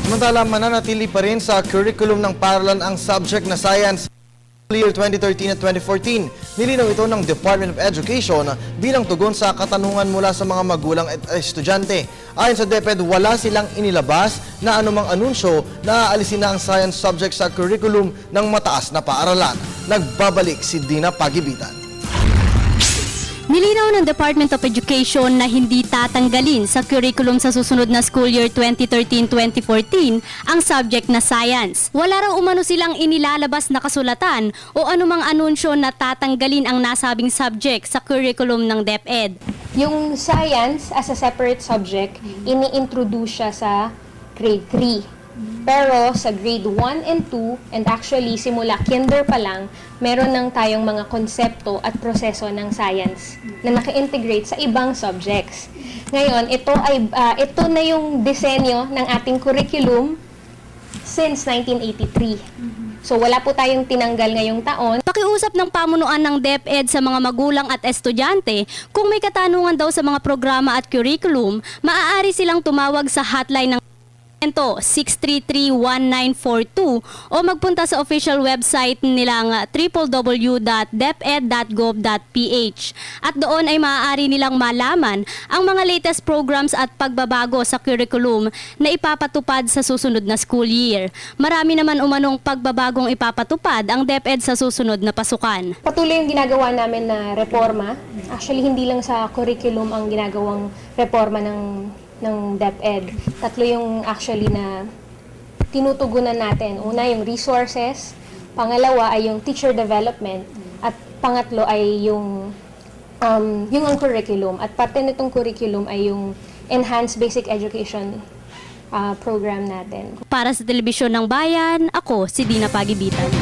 Samantala, mananatili pa rin sa curriculum ng paaralan ang subject na science year 2013 at 2014. Nilinaw ito ng Department of Education bilang tugon sa katanungan mula sa mga magulang at estudyante. Ayon sa DepEd, wala silang inilabas na anumang anunsyo na aalisin na ang science subject sa curriculum ng mataas na paaralan. Nagbabalik si Dina Pagibitan. Nilinaw ng Department of Education na hindi tatanggalin sa curriculum sa susunod na school year 2013-2014 ang subject na science. Wala raw umano silang inilalabas na kasulatan o anumang anunsyo na tatanggalin ang nasabing subject sa curriculum ng DepEd. Yung science as a separate subject, ini-introduce siya sa grade 3. Pero sa grade 1 and 2, and actually simula kinder pa lang, meron nang tayong mga konsepto at proseso ng science na naka-integrate sa ibang subjects. Ngayon, ito na yung disenyo ng ating curriculum since 1983. So wala po tayong tinanggal ngayong taon. Pakiusap ng pamunuan ng DepEd sa mga magulang at estudyante, kung may katanungan daw sa mga programa at curriculum, maaari silang tumawag sa hotline ng 633-1942 o magpunta sa official website nilang www.deped.gov.ph at doon ay maaari nilang malaman ang mga latest programs at pagbabago sa curriculum na ipapatupad sa susunod na school year. Marami naman umanong pagbabagong ipapatupad ang DepEd sa susunod na pasukan. Patuloy yung ginagawa namin na reforma. Actually, hindi lang sa curriculum ang ginagawang reforma ng DepEd. Tatlo yung actually na tinutugunan natin. Una, yung resources. Pangalawa ay yung teacher development. At pangatlo ay yung ang curriculum. At parte nitong curriculum ay yung enhanced basic education program natin. Para sa Telebisyon ng Bayan, ako si Dina Pagibitan.